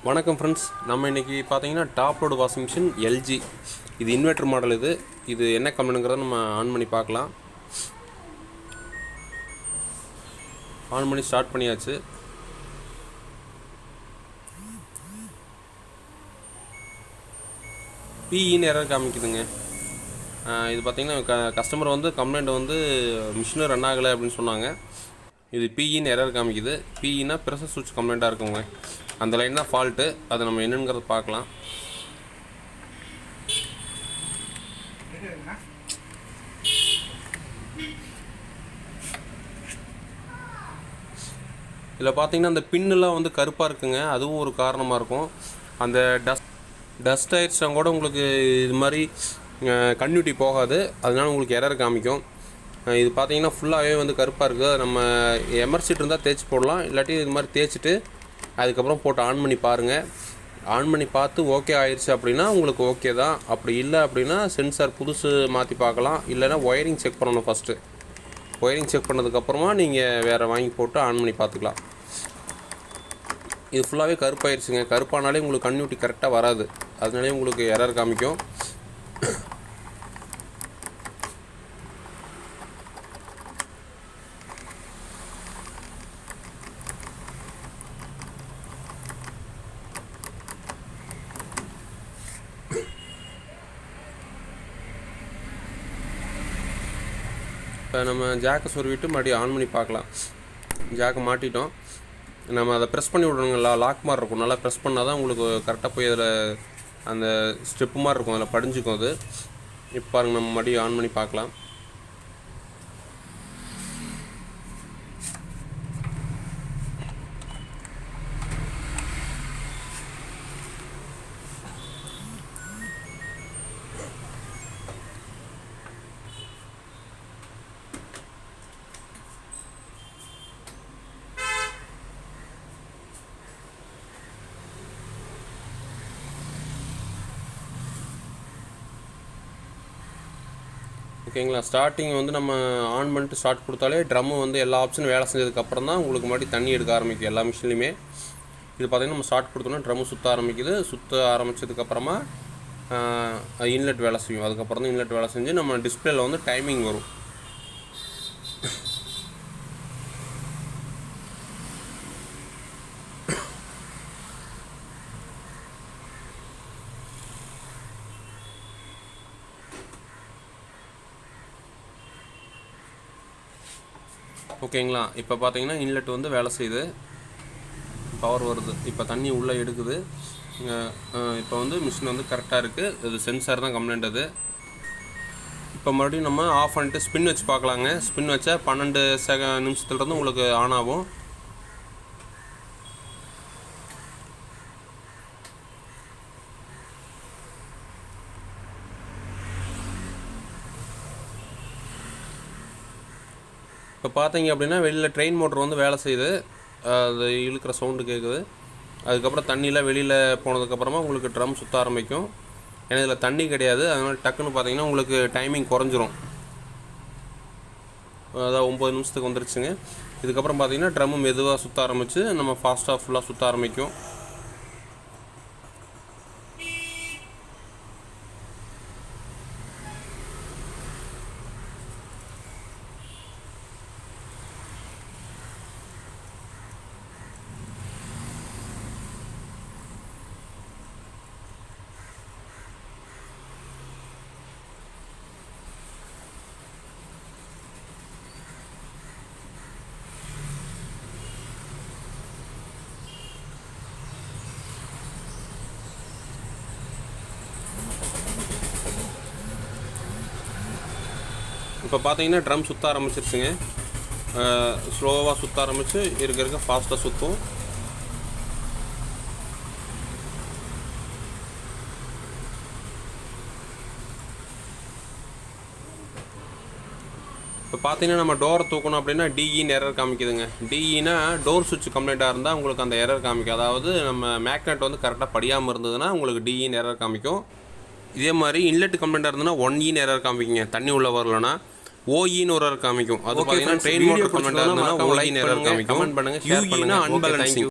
வணக்கம் ஃப்ரெண்ட்ஸ், நம்ம இன்றைக்கி பார்த்தீங்கன்னா top load washing machine LG. இது இன்வெர்டர் மாடல். இது என்ன கம்பெனிங்கிறத நம்ம ஆன் பண்ணி பார்க்கலாம். ஆன் பண்ணி ஸ்டார்ட் பண்ணியாச்சு. பிஇன்னு எரர் காமிக்குதுங்க. இது பார்த்திங்கன்னா கஸ்டமர் வந்து கம்ப்ளைண்ட் வந்து மிஷினும் ரன் ஆகலை அப்படின்னு சொன்னாங்க. இது பிஇன்னு எரர் காமிக்குது. பிஇன்னா ப்ரெஷர் சுவிட்ச் கம்ப்ளைண்ட்டாக இருக்குங்க. அந்த லைன் தான் ஃபால்ட்டு. அதை நம்ம என்னங்கிறத பார்க்கலாம். இதில் பார்த்தீங்கன்னா அந்த பின்னெலாம் வந்து கருப்பாக இருக்குங்க. அதுவும் ஒரு காரணமாக இருக்கும். அந்த டஸ்ட் ஆயிடுச்சா கூட உங்களுக்கு இது மாதிரி கன்டினியூட்டி போகாது. அதனால உங்களுக்கு எரர் காமிக்கும். இது பார்த்தீங்கன்னா ஃபுல்லாகவே வந்து கருப்பாக இருக்குது. நம்ம எமர்சிட் இருந்தால் தேய்ச்சி போடலாம். இல்லாட்டி இது மாதிரி தேய்ச்சிட்டு அதுக்கப்புறம் போட்டு ஆன் பண்ணி பாருங்கள். ஆன் பண்ணி பார்த்து ஓகே ஆயிடுச்சு அப்படின்னா உங்களுக்கு ஓகே தான். அப்படி இல்லை அப்படின்னா சென்சார் புதுசு மாற்றி பார்க்கலாம். இல்லைன்னா ஒயரிங் செக் பண்ணணும். ஃபஸ்ட்டு ஒயரிங் செக் பண்ணதுக்கப்புறமா நீங்கள் வேறு வாங்கி போட்டு ஆன் பண்ணி பார்த்துக்கலாம். இது ஃபுல்லாகவே கருப்பாயிருச்சுங்க. கருப்பானாலே உங்களுக்கு கன்டினியூட்டி கரெக்டாக வராது. அதனாலே உங்களுக்கு எரர் காமிக்கும். இப்போ நம்ம ஜாக்கை சொருவிட்டு மறுபடியும் ஆன் பண்ணி பார்க்கலாம். ஜாக்கை மாட்டிட்டோம். நம்ம அதை ப்ரெஸ் பண்ணி விடணுங்களா, லாக் மாதிரி இருக்கும். நல்லா ப்ரெஸ் பண்ணால் தான் உங்களுக்கு கரெக்டாக போய் அதில் அந்த ஸ்டெப்பு மாதிரி இருக்கும், அதில் படிஞ்சுக்கும் அது. இப்போ பாருங்கள், நம்ம மறுபடியும் ஆன் பண்ணி பார்க்கலாம். ஓகேங்களா. ஸ்டார்டிங் வந்து நம்ம ஆன் பண்ணிட்டு ஸ்டார்ட் கொடுத்தாலே ட்ரம்மு வந்து எல்லா ஆப்ஷனும் வேலை செஞ்சதுக்கப்புறம் தான் உங்களுக்கு மறுபடியும் தண்ணி எடுக்க ஆரம்பிக்கும் எல்லா மிஷின்லையுமே. இது பார்த்திங்கன்னா நம்ம ஸ்டார்ட் கொடுத்தோன்னா ட்ரம்மு சுற்ற ஆரம்பிக்குது. சுற்ற ஆரம்பித்ததுக்கப்புறமா இன்லெட் வேலை செய்யும். அதுக்கப்புறம் தான் இன்லெட் வேலை செஞ்சு நம்ம டிஸ்பிளேல வந்து டைமிங் வரும். ஓகேங்களா. இப்போ பார்த்தீங்கன்னா இன்லெட் வந்து வேலை செய்யுது, பவர் வருது. இப்போ தண்ணி உள்ளே எடுக்குது. இப்போ வந்து மிஷின் வந்து கரெக்டாக இருக்குது. இது சென்சார் தான் கம்ப்ளைண்ட். அது இப்போ மறுபடியும் நம்ம ஆஃப் பண்ணிட்டு ஸ்பின் வச்சு பார்க்கலாங்க. ஸ்பின் வச்சா 12 நிமிஷத்துலேருந்து உங்களுக்கு ஆன் ஆகும். இப்போ பார்த்தீங்க அப்படின்னா வெளியில் ட்ரெயின் மோட்டர் வந்து வேலை செய்யுது. அது இழுக்கிற சவுண்டு கேட்குது. அதுக்கப்புறம் தண்ணியில் வெளியில் போனதுக்கப்புறமா உங்களுக்கு ட்ரம் சுற்ற ஆரம்பிக்கும். ஏன்னா இதில் தண்ணி கிடையாது. அதனால் டக்குன்னு பார்த்தீங்கன்னா உங்களுக்கு டைமிங் குறைஞ்சிரும். அதான் 9 நிமிஷத்துக்கு வந்துருச்சுங்க. இதுக்கப்புறம் பார்த்தீங்கன்னா ட்ரம்மு மெதுவாக சுற்ற ஆரம்பித்து நம்ம ஃபாஸ்ட்டாக ஃபுல்லாக சுற்ற ஆரம்பிக்கும். இப்போ பார்த்தீங்கன்னா ட்ரம் சுற்ற ஆரம்பிச்சிருச்சுங்க. ஸ்லோவாக சுற்ற ஆரம்பித்து இருக்க ஃபாஸ்ட்டாக சுற்றும். இப்போ பார்த்தீங்கன்னா நம்ம டோரை தூக்கணும் அப்படின்னா டிஇன்னு எரர் காமிக்குதுங்க. டிஇனா டோர் சுவிட்ச் கம்ப்ளைண்ட்டாக இருந்தால் உங்களுக்கு அந்த எரர் காமிக்கும். அதாவது நம்ம மேக்னெட் வந்து கரெக்டாக படியாமல் இருந்ததுன்னா உங்களுக்கு டிஇன்னு எரர் காமிக்கும். இதே மாதிரி இன்லெட் கம்ப்ளைண்ட்டாக இருந்ததுன்னா 1E எரர் காமிக்குங்க. தண்ணி உள்ளே வரலன்னா ஓஇன்னு ஒரு எரர் காமிக்கும். அது பார்த்தீங்கன்னா ட்ரெயின் மோட்டர் கம்ப்ளைண்ட்டாக இருந்ததுன்னா ஓஇன்னு எரர் காமிக்கும். கமெண்ட் பண்ணுங்கள், ஷேர் பண்ணுங்கள். அன்பேலன்சிங்.